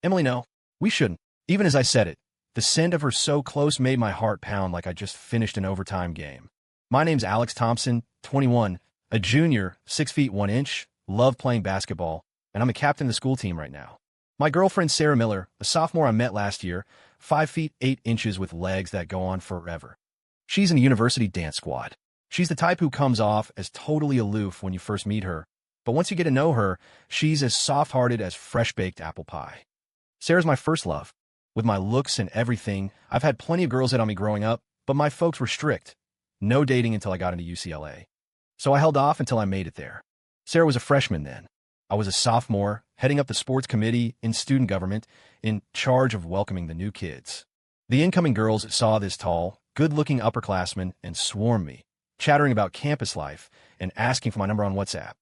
Emily, no, we shouldn't. Even as I said it, the scent of her so close made my heart pound like I just finished an overtime game. My name's Alex Thompson, 21, a junior, 6 feet 1 inch, love playing basketball, and I'm a captain of the school team right now. My girlfriend Sarah Miller, a sophomore I met last year, 5 feet 8 inches with legs that go on forever. She's in a university dance squad. She's the type who comes off as totally aloof when you first meet her, but once you get to know her, she's as soft-hearted as fresh-baked apple pie. Sarah's my first love. With my looks and everything, I've had plenty of girls hit on me growing up, but my folks were strict. No dating until I got into UCLA. So I held off until I made it there. Sarah was a freshman then. I was a sophomore, heading up the sports committee in student government, in charge of welcoming the new kids. The incoming girls saw this tall, good-looking upperclassman and swarmed me, chattering about campus life and asking for my number on WhatsApp.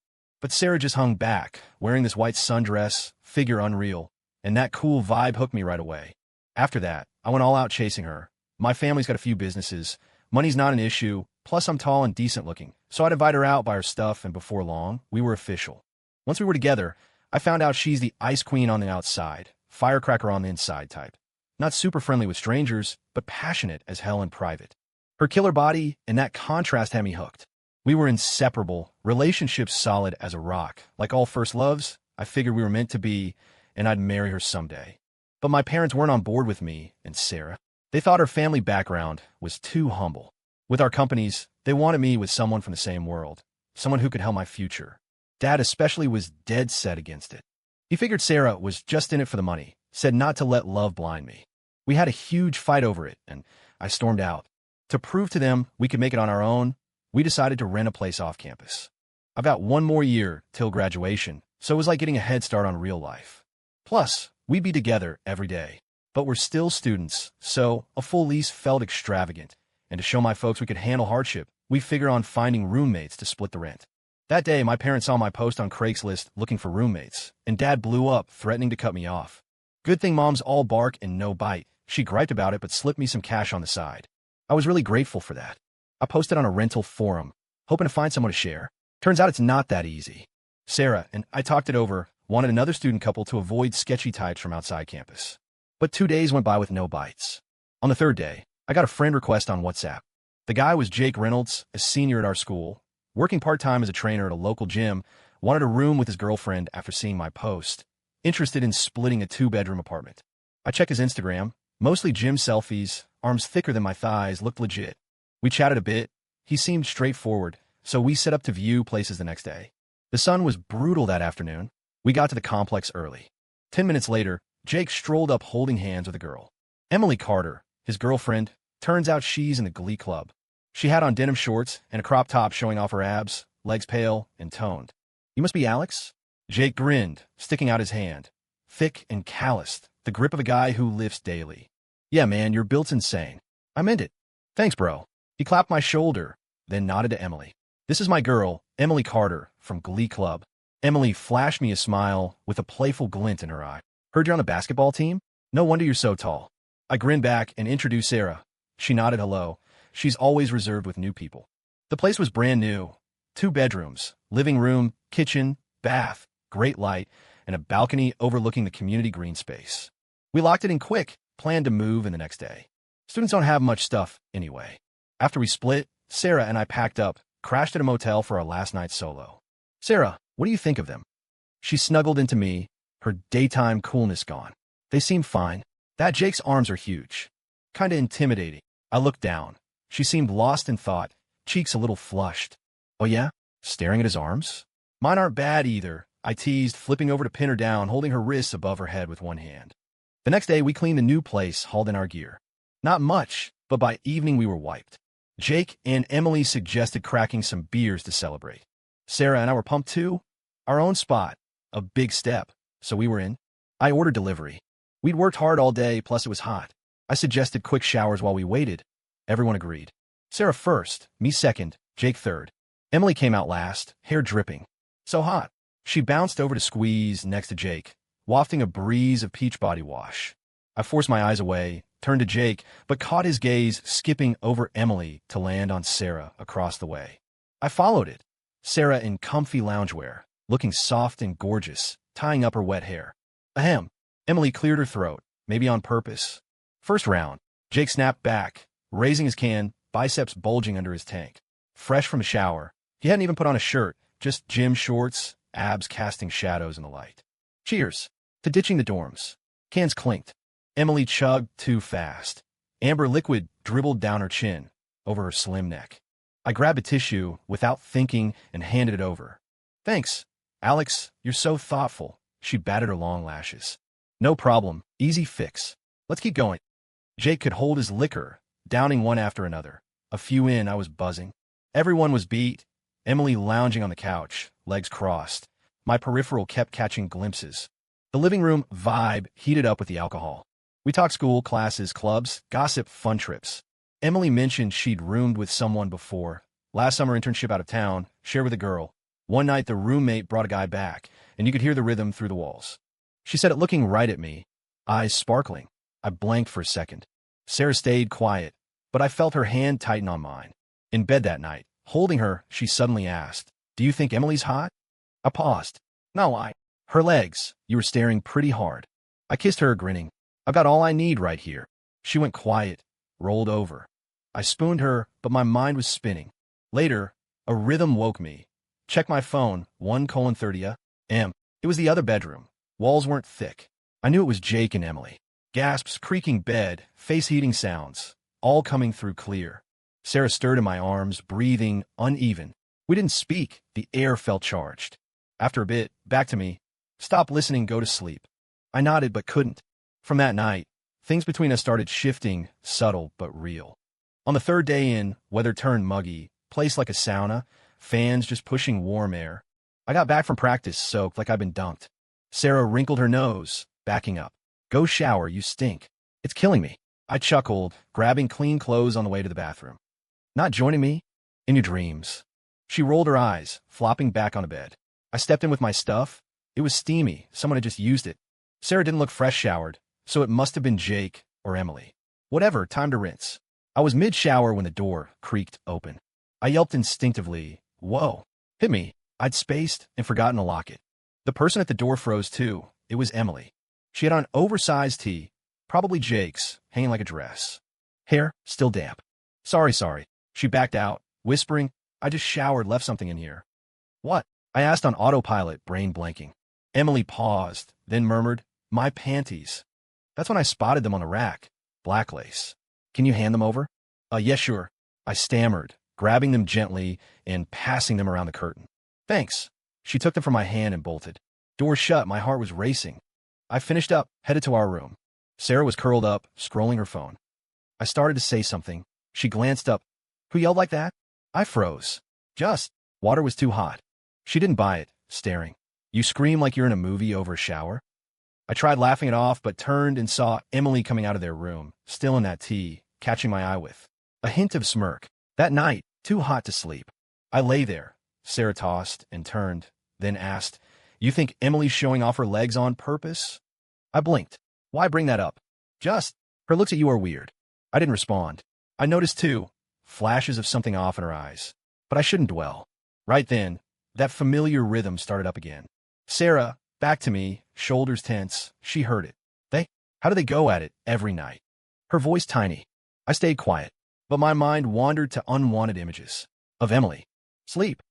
But Sarah just hung back, wearing this white sundress, figure unreal, and that cool vibe hooked me right away. After that, I went all out chasing her. My family's got a few businesses. Money's not an issue, plus I'm tall and decent looking, so I'd invite her out, buy her stuff, and before long, we were official. Once we were together, I found out she's the ice queen on the outside, firecracker on the inside type. Not super friendly with strangers, but passionate as hell in private. Her killer body and that contrast had me hooked. We were inseparable, relationships solid as a rock. Like all first loves, I figured we were meant to be, and I'd marry her someday. But my parents weren't on board with me and Sarah. They thought her family background was too humble. With our companies, they wanted me with someone from the same world, someone who could help my future. Dad especially was dead set against it. He figured Sarah was just in it for the money, said not to let love blind me. We had a huge fight over it, and I stormed out. To prove to them we could make it on our own, we decided to rent a place off campus. I've got one more year till graduation, so it was like getting a head start on real life. Plus, we'd be together every day. But we're still students, so a full lease felt extravagant, and to show my folks we could handle hardship, we figured on finding roommates to split the rent. That day, my parents saw my post on Craigslist looking for roommates, and Dad blew up, threatening to cut me off. Good thing Mom's all bark and no bite. She griped about it but slipped me some cash on the side. I was really grateful for that. I posted on a rental forum, hoping to find someone to share. Turns out it's not that easy. Sarah and I talked it over, wanted another student couple to avoid sketchy types from outside campus. But 2 days went by with no bites. On the third day, I got a friend request on WhatsApp. The guy was Jake Reynolds, a senior at our school, working part-time as a trainer at a local gym, wanted a room with his girlfriend after seeing my post, interested in splitting a 2-bedroom apartment. I checked his Instagram, mostly gym selfies, arms thicker than my thighs, looked legit. We chatted a bit. He seemed straightforward, so we set up to view places the next day. The sun was brutal that afternoon. We got to the complex early. 10 minutes later, Jake strolled up holding hands with a girl. Emily Carter, his girlfriend. Turns out she's in the Glee Club. She had on denim shorts and a crop top showing off her abs, legs pale and toned. "You must be Alex?" Jake grinned, sticking out his hand. Thick and calloused, the grip of a guy who lifts daily. "Yeah, man, your built's insane." I meant it. "Thanks, bro." He clapped my shoulder, then nodded to Emily. "This is my girl, Emily Carter, from Glee Club." Emily flashed me a smile with a playful glint in her eye. "Heard you're on the basketball team? No wonder you're so tall." I grinned back and introduced Sarah. She nodded hello. She's always reserved with new people. The place was brand new. 2 bedrooms, living room, kitchen, bath, great light, and a balcony overlooking the community green space. We locked it in quick, planned to move in the next day. Students don't have much stuff anyway. After we split, Sarah and I packed up, crashed at a motel for our last night solo. "Sarah, what do you think of them?" She snuggled into me, her daytime coolness gone. "They seem fine. That Jake's arms are huge. Kinda intimidating." I looked down. She seemed lost in thought, cheeks a little flushed. "Oh yeah? Staring at his arms?" "Mine aren't bad either," I teased, flipping over to pin her down, holding her wrists above her head with one hand. The next day, we cleaned the new place, hauled in our gear. Not much, but by evening we were wiped. Jake and Emily suggested cracking some beers to celebrate. Sarah and I were pumped too. Our own spot. A big step. So we were in. I ordered delivery. We'd worked hard all day, plus it was hot. I suggested quick showers while we waited. Everyone agreed. Sarah first, me second, Jake third. Emily came out last, hair dripping. So hot. She bounced over to squeeze next to Jake, wafting a breeze of peach body wash. I forced my eyes away, turned to Jake, but caught his gaze skipping over Emily to land on Sarah across the way. I followed it. Sarah in comfy loungewear, looking soft and gorgeous, tying up her wet hair. Ahem. Emily cleared her throat, maybe on purpose. First round. Jake snapped back, raising his can, biceps bulging under his tank. Fresh from a shower. He hadn't even put on a shirt, just gym shorts, abs casting shadows in the light. Cheers. To ditching the dorms. Cans clinked. Emily chugged too fast. Amber liquid dribbled down her chin, over her slim neck. I grabbed a tissue without thinking and handed it over. Thanks. Alex, you're so thoughtful. She batted her long lashes. No problem. Easy fix. Let's keep going. Jake could hold his liquor, downing one after another. A few in, I was buzzing. Everyone was beat. Emily lounging on the couch, legs crossed. My peripheral kept catching glimpses. The living room vibe heated up with the alcohol. We talked school, classes, clubs, gossip, fun trips. Emily mentioned she'd roomed with someone before. Last summer internship out of town, shared with a girl. One night the roommate brought a guy back, and you could hear the rhythm through the walls. She said it looking right at me, eyes sparkling. I blanked for a second. Sarah stayed quiet, but I felt her hand tighten on mine. In bed that night, holding her, she suddenly asked, "Do you think Emily's hot?" I paused. No. Her legs. You were staring pretty hard. I kissed her, grinning. I've got all I need right here. She went quiet, rolled over. I spooned her, but my mind was spinning. Later, a rhythm woke me. Check my phone, 1:30 a.m. It was the other bedroom. Walls weren't thick. I knew it was Jake and Emily. Gasps, creaking bed, face-heating sounds, all coming through clear. Sarah stirred in my arms, breathing, uneven. We didn't speak. The air felt charged. After a bit, back to me. Stop listening, go to sleep. I nodded but couldn't. From that night, things between us started shifting, subtle but real. On the third day in, weather turned muggy, place like a sauna, fans just pushing warm air. I got back from practice soaked like I'd been dunked. Sarah wrinkled her nose, backing up. Go shower, you stink. It's killing me. I chuckled, grabbing clean clothes on the way to the bathroom. Not joining me? In your dreams. She rolled her eyes, flopping back on the bed. I stepped in with my stuff. It was steamy. Someone had just used it. Sarah didn't look fresh showered, so it must have been Jake or Emily. Whatever, time to rinse. I was mid-shower when the door creaked open. I yelped instinctively, "Whoa!" Hit me. I'd spaced and forgotten to lock it. The person at the door froze too. It was Emily. She had on an oversized tee, probably Jake's, hanging like a dress. Hair still damp. Sorry. She backed out, whispering, "I just showered, left something in here." What? I asked on autopilot, brain blanking. Emily paused, then murmured, "My panties." That's when I spotted them on the rack. Black lace. Can you hand them over? Yeah, sure. I stammered, grabbing them gently and passing them around the curtain. Thanks. She took them from my hand and bolted. Door shut, my heart was racing. I finished up, headed to our room. Sarah was curled up, scrolling her phone. I started to say something. She glanced up. Who yelled like that? I froze. Just. Water was too hot. She didn't buy it, staring. You scream like you're in a movie over a shower? I tried laughing it off, but turned and saw Emily coming out of their room, still in that tee, catching my eye with a hint of smirk. That night, too hot to sleep. I lay there. Sarah tossed and turned, then asked, "You think Emily's showing off her legs on purpose?" I blinked. Why bring that up? Just. Her looks at you are weird. I didn't respond. I noticed, too, flashes of something off in her eyes. But I shouldn't dwell. Right then, that familiar rhythm started up again. Sarah, back to me, shoulders tense. She heard it. How do they go at it every night? Her voice tiny. I stayed quiet, but my mind wandered to unwanted images. Of Emily. Sleep.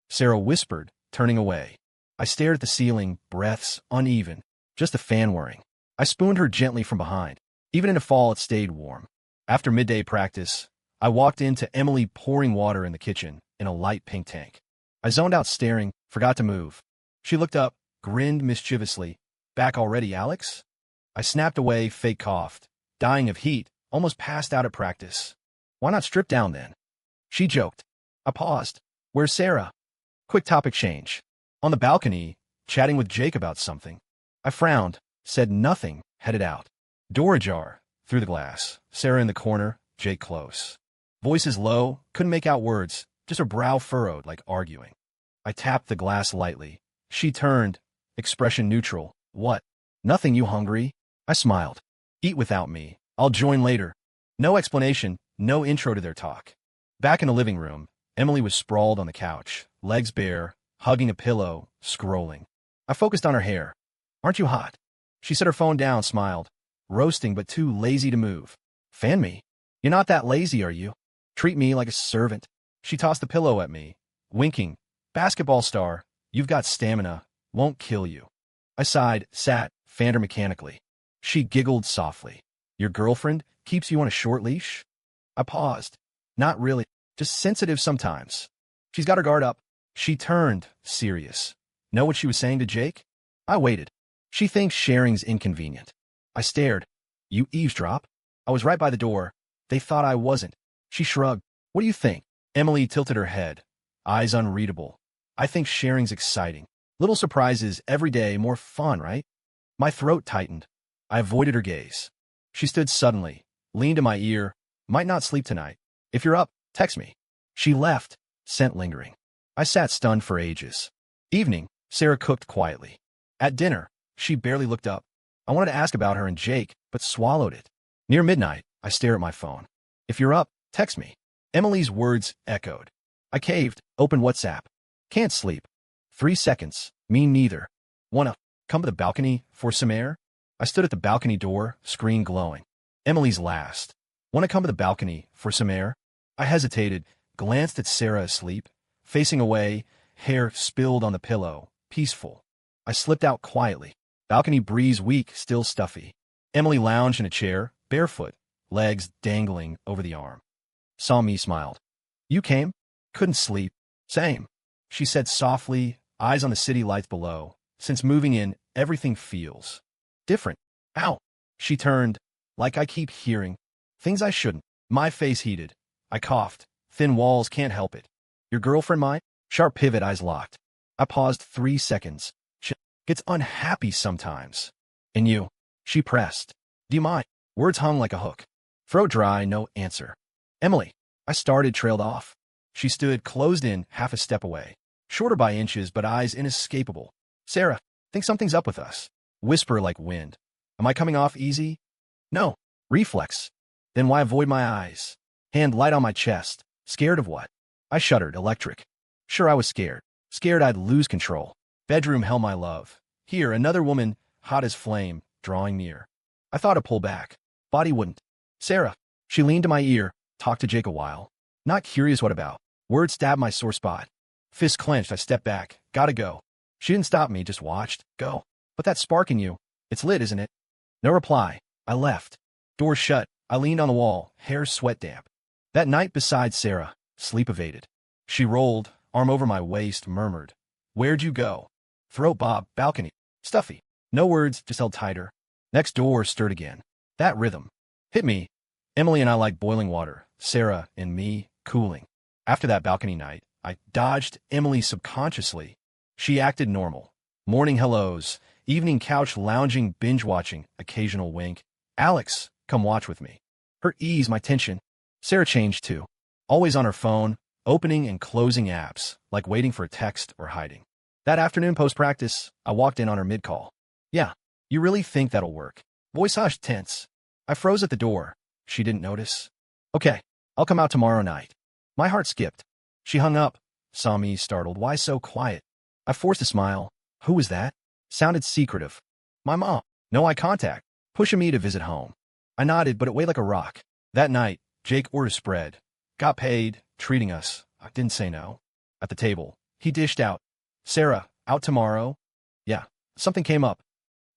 Sarah whispered, turning away. I stared at the ceiling, breaths uneven, just a fan whirring. I spooned her gently from behind. Even in the fall, it stayed warm. After midday practice, I walked into Emily pouring water in the kitchen in a light pink tank. I zoned out staring, forgot to move. She looked up, grinned mischievously. Back already, Alex? I snapped away, fake coughed. Dying of heat, almost passed out at practice. Why not strip down then? She joked. I paused. Where's Sarah? Quick topic change. On the balcony, chatting with Jake about something. I frowned, said nothing, headed out. Door ajar, through the glass. Sarah in the corner, Jake close. Voices low, couldn't make out words, just her brow furrowed like arguing. I tapped the glass lightly. She turned, expression neutral. What? Nothing, you hungry? I smiled. Eat without me. I'll join later. No explanation, no intro to their talk. Back in the living room, Emily was sprawled on the couch, legs bare, hugging a pillow, scrolling. I focused on her hair. Aren't you hot? She set her phone down, smiled. Roasting but too lazy to move. Fan me. You're not that lazy, are you? Treat me like a servant. She tossed the pillow at me, winking. Basketball star, you've got stamina. Won't kill you. I sighed, sat, fanned her mechanically. She giggled softly. Your girlfriend keeps you on a short leash? I paused. Not really. Just sensitive sometimes. She's got her guard up. She turned, serious. Know what she was saying to Jake? I waited. She thinks sharing's inconvenient. I stared. You eavesdrop? I was right by the door. They thought I wasn't. She shrugged. What do you think? Emily tilted her head. Eyes unreadable. I think sharing's exciting. Little surprises every day, more fun, right? My throat tightened. I avoided her gaze. She stood suddenly, leaned in my ear. Might not sleep tonight. If you're up, text me. She left, scent lingering. I sat stunned for ages. Evening, Sarah cooked quietly. At dinner, she barely looked up. I wanted to ask about her and Jake, but swallowed it. Near midnight, I stare at my phone. If you're up, text me. Emily's words echoed. I caved, opened WhatsApp. Can't sleep. 3 seconds. Me neither. Wanna come to the balcony for some air? I stood at the balcony door, screen glowing. Emily's last. Wanna come to the balcony for some air? I hesitated, glanced at Sarah asleep, facing away, hair spilled on the pillow, peaceful. I slipped out quietly. Balcony breeze weak, still stuffy. Emily lounged in a chair, barefoot, legs dangling over the arm. Saw me, smiled. You came? Couldn't sleep. Same. She said softly, eyes on the city lights below. Since moving in, everything feels different. Ow. She turned, like I keep hearing. Things I shouldn't. My face heated. I coughed. Thin walls, can't help it. Your girlfriend mine? Sharp pivot, eyes locked. I paused 3 seconds. She gets unhappy sometimes. And you? She pressed. Do you mind? Words hung like a hook. Throat dry, no answer. Emily. I started, trailed off. She stood, closed in, half a step away. Shorter by inches, but eyes inescapable. Sarah, think something's up with us. Whisper like wind. Am I coming off easy? No. Reflex. Then why avoid my eyes? Hand light on my chest. Scared of what? I shuddered, electric. Sure, I was scared. Scared I'd lose control. Bedroom, hell my love. Here, another woman, hot as flame, drawing near. I thought to pull back. Body wouldn't. Sarah. She leaned to my ear, talked to Jake a while. Not curious what about. Words stabbed my sore spot. Fist clenched, I stepped back. Gotta go. She didn't stop me, just watched. Go. But that spark in you. It's lit, isn't it? No reply. I left. Door shut. I leaned on the wall, hair sweat damp. That night beside Sarah, sleep evaded. She rolled, arm over my waist, murmured. Where'd you go? Throat bob, balcony. Stuffy. No words, just held tighter. Next door stirred again. That rhythm. Hit me. Emily and I like boiling water. Sarah and me, cooling. After that balcony night, I dodged Emily subconsciously. She acted normal. Morning hellos, evening couch lounging, binge-watching, occasional wink. Alex, come watch with me. Her ease, my tension. Sarah changed too. Always on her phone, opening and closing apps, like waiting for a text or hiding. That afternoon post-practice, I walked in on her mid-call. Yeah, you really think that'll work? Voice hushed, tense. I froze at the door. She didn't notice. Okay, I'll come out tomorrow night. My heart skipped. She hung up, saw me, startled. Why so quiet? I forced a smile. Who was that? Sounded secretive. My mom. No eye contact. Pushing me to visit home. I nodded, but it weighed like a rock. That night, Jake ordered spread. Got paid, treating us. I didn't say no. At the table, he dished out. Sarah, out tomorrow? Yeah. Something came up.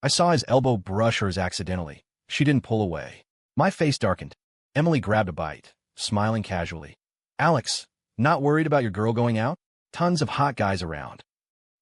I saw his elbow brush hers accidentally. She didn't pull away. My face darkened. Emily grabbed a bite, smiling casually. Alex, not worried about your girl going out? Tons of hot guys around.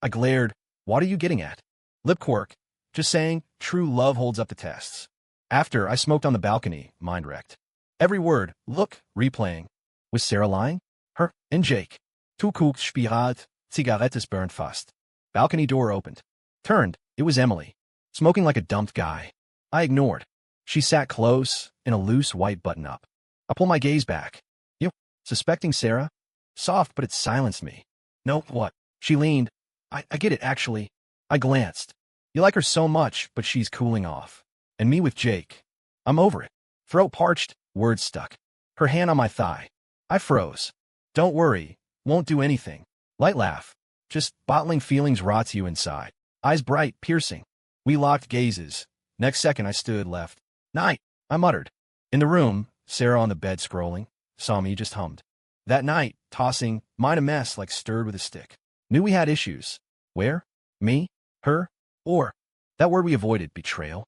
I glared. What are you getting at? Lip quirk. Just saying, true love holds up the tests. After, I smoked on the balcony, mind wrecked. Every word, look, replaying. Was Sarah lying? Her and Jake. Tukucht spirat, Zigarettes burned fast. Balcony door opened. Turned, it was Emily. Smoking like a dumped guy. I ignored. She sat close, in a loose white button-up. I pulled my gaze back. You, suspecting Sarah? Soft, but it silenced me. No, what? She leaned. I get it, actually. I glanced. You like her so much, but she's cooling off. And me with Jake. I'm over it. Throat parched, words stuck. Her hand on my thigh. I froze. Don't worry. Won't do anything. Light laugh. Just bottling feelings rots you inside. Eyes bright, piercing. We locked gazes. Next second, I stood left. Night, I muttered. In the room, Sarah on the bed scrolling, saw me, just hummed. That night, tossing, mind a mess like stirred with a stick. Knew we had issues. Where? Me? Her? Or? That word we avoided, betrayal.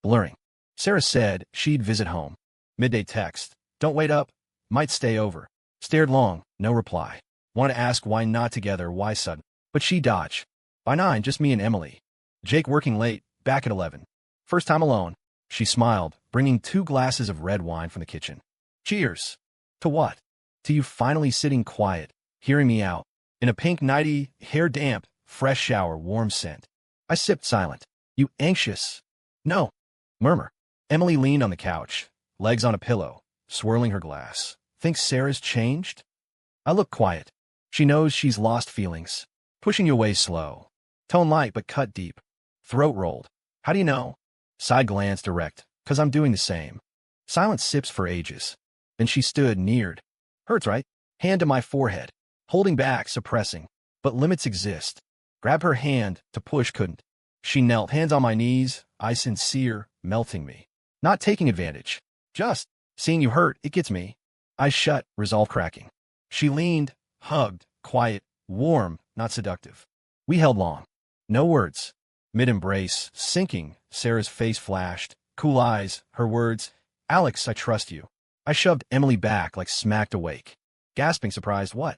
Blurring. Sarah said she'd visit home. Midday text. Don't wait up. Might stay over. Stared long, no reply. Wanted to ask why not together, why sudden. But she dodged. By 9, just me and Emily. Jake working late, back at 11. First time alone. She smiled, bringing 2 glasses of red wine from the kitchen. Cheers. To what? To you finally sitting quiet, hearing me out. In a pink nightie, hair damp, fresh shower, warm scent. I sipped silent. You anxious? No. Murmur. Emily leaned on the couch, legs on a pillow, swirling her glass. Think Sarah's changed? I look quiet. She knows she's lost feelings. Pushing you away slow. Tone light but cut deep. Throat rolled. How do you know? Side glance direct, 'cause I'm doing the same. Silent sips for ages. Then she stood, neared. Hurts, right? Hand to my forehead. Holding back, suppressing. But limits exist. Grab her hand, to push couldn't. She knelt, hands on my knees, eyes sincere, melting me. Not taking advantage. Just seeing you hurt, it gets me. Eyes shut, resolve cracking. She leaned, hugged, quiet, warm, not seductive. We held long. No words. Mid-embrace, sinking, Sarah's face flashed. Cool eyes, her words. Alex, I trust you. I shoved Emily back like smacked awake. Gasping, surprised, what?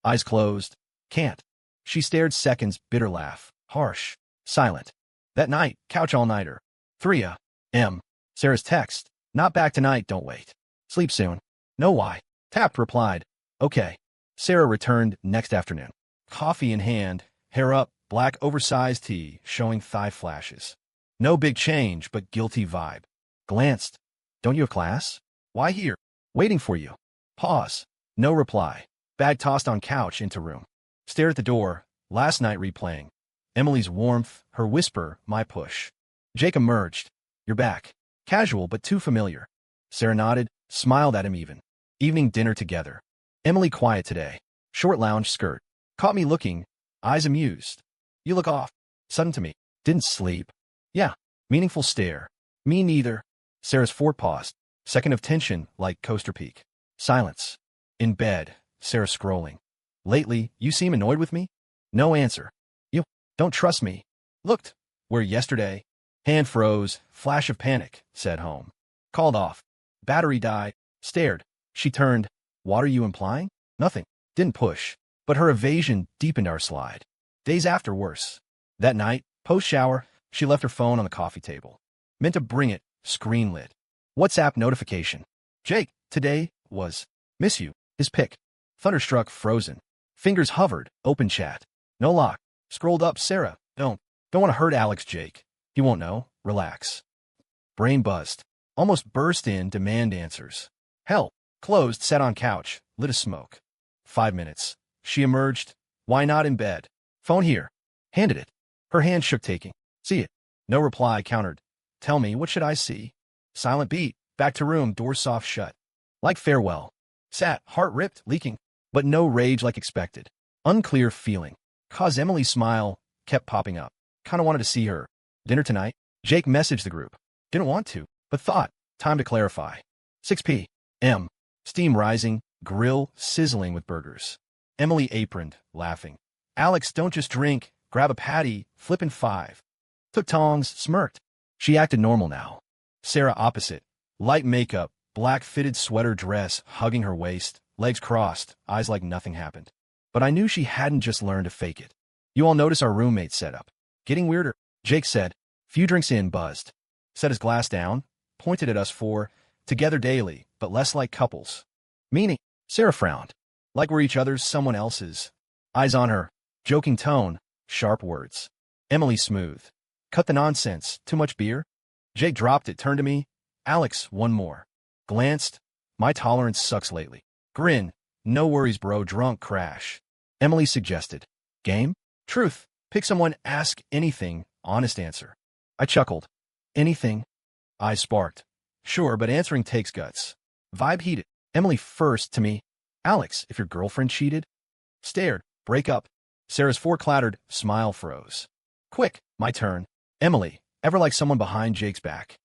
Eyes closed. Can't. She stared seconds, bitter laugh. Harsh. Silent. That night, couch all-nighter. 3 a.m. Sarah's text. Not back tonight, don't wait. Sleep soon. Know why. Tapped, replied. Okay. Sarah returned next afternoon. Coffee in hand, hair up, black oversized tee, showing thigh flashes. No big change, but guilty vibe. Glanced. Don't you have class? Why here? Waiting for you. Pause. No reply. Bag tossed on couch into room. Stare at the door. Last night replaying. Emily's warmth, her whisper, my push. Jake emerged. You're back. Casual, but too familiar. Sarah nodded, smiled at him even. Evening dinner together. Emily quiet today. Short lounge skirt. Caught me looking. Eyes amused. You look off. Sudden to me. Didn't sleep. Yeah. Meaningful stare. Me neither. Sarah's fort paused. Second of tension, like coaster peak. Silence. In bed. Sarah scrolling. Lately, you seem annoyed with me? No answer. You don't trust me. Looked. Where yesterday? Hand froze. Flash of panic. Said home. Called off. Battery died. Stared. She turned. What are you implying? Nothing. Didn't push. But her evasion deepened our slide. Days after, worse. That night, post-shower, she left her phone on the coffee table. Meant to bring it. Screen lit. WhatsApp notification. Jake, today, was. Miss you. His pic. Thunderstruck, frozen. Fingers hovered. Open chat. No lock. Scrolled up, Sarah. Don't want to hurt Alex, Jake. He won't know. Relax. Brain buzzed. Almost burst in, demand answers. Hell. Closed, sat on couch. Lit a smoke. 5 minutes. She emerged. Why not in bed? Phone here. Handed it. Her hand shook, taking. See it. No reply, countered. Tell me, what should I see? Silent beat. Back to room, door soft shut. Like farewell. Sat, heart ripped, leaking. But no rage like expected. Unclear feeling. Cause Emily's smile kept popping up. Kinda wanted to see her. Dinner tonight? Jake messaged the group. Didn't want to, but thought. Time to clarify. 6 p.m. Steam rising, grill sizzling with burgers. Emily aproned, laughing. Alex, don't just drink. Grab a patty, flippin' 5. Took tongs, smirked. She acted normal now. Sarah opposite. Light makeup, black fitted sweater dress, hugging her waist, legs crossed, eyes like nothing happened. But I knew she hadn't just learned to fake it. You all notice our roommate setup. Getting weirder, Jake said. Few drinks in, buzzed. Set his glass down, pointed at us 4, together daily, but less like couples. Meaning, Sarah frowned. Like we're each other's, someone else's. Eyes on her. Joking tone, sharp words. Emily smooth. Cut the nonsense. Too much beer? Jake dropped it, turned to me. Alex, one more. Glanced. My tolerance sucks lately. Grin. No worries, bro. Drunk crash. Emily suggested. Game? Truth. Pick someone, ask anything. Honest answer. I chuckled. Anything? Eyes sparked. Sure, but answering takes guts. Vibe heated. Emily first to me. Alex, if your girlfriend cheated? Stared. Break up. Sarah's 4 clattered. Smile froze. Quick. My turn. Emily, Ever like someone behind Jake's back?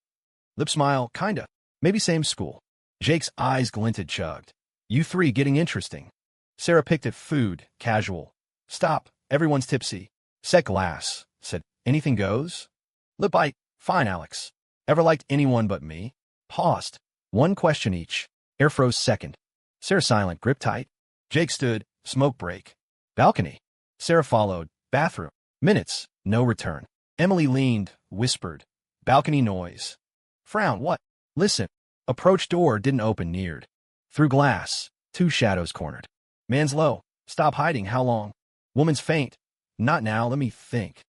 Lip smile, kinda. Maybe same school. Jake's eyes glinted, chugged. You three getting interesting. Sarah picked at food, casual. Stop, everyone's tipsy. Set glass, said, anything goes? Lip bite, fine, Alex. Ever liked anyone but me? Paused. One question each. Air froze second. Sarah silent, grip tight. Jake stood, smoke break. Balcony. Sarah followed, bathroom. Minutes, no return. Emily leaned, whispered. Balcony noise. Frown, what? Listen. Approach door didn't open, neared. Through glass, two shadows cornered. Man's low. Stop hiding, how long? Woman's faint. Not now, let me think.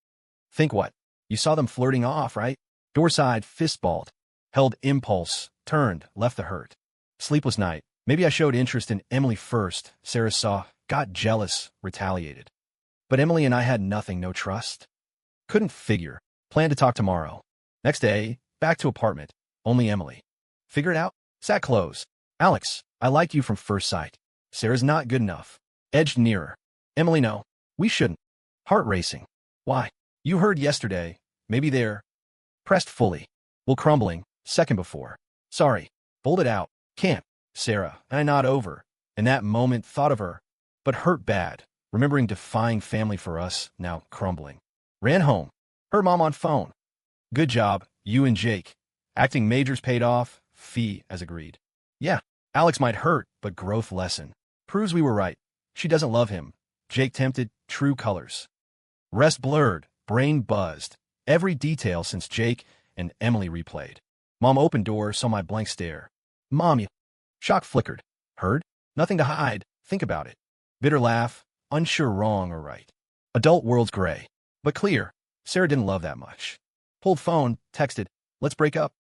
Think what? You saw them flirting off, right? Door side, fistballed. Held impulse, turned, left the hurt. Sleepless night. Maybe I showed interest in Emily first. Sarah saw, got jealous, retaliated. But Emily and I had nothing, no trust. Couldn't figure. Planned to talk tomorrow. Next day, back to apartment. Only Emily. Figure it out? Sat close. Alex, I liked you from first sight. Sarah's not good enough. Edged nearer. Emily, no. We shouldn't. Heart racing. Why? You heard yesterday. Maybe there. Pressed fully. Well, crumbling. Second before. Sorry. Bolted out. Can't. Sarah. I nod over. In that moment, thought of her. But hurt bad. Remembering defying family for us, now crumbling. Ran home. Heard mom on phone. Good job, you and Jake. Acting majors paid off. Fee as agreed. Yeah, Alex might hurt, but growth lesson. Proves we were right. She doesn't love him. Jake tempted, true colors. Rest blurred, brain buzzed. Every detail since Jake and Emily replayed. Mom opened door, saw my blank stare. Mom, you. Shock flickered. Heard? Nothing to hide. Think about it. Bitter laugh, unsure wrong or right. Adult world's gray. But clear. Sarah didn't love that much. Pulled phone, texted, let's break up.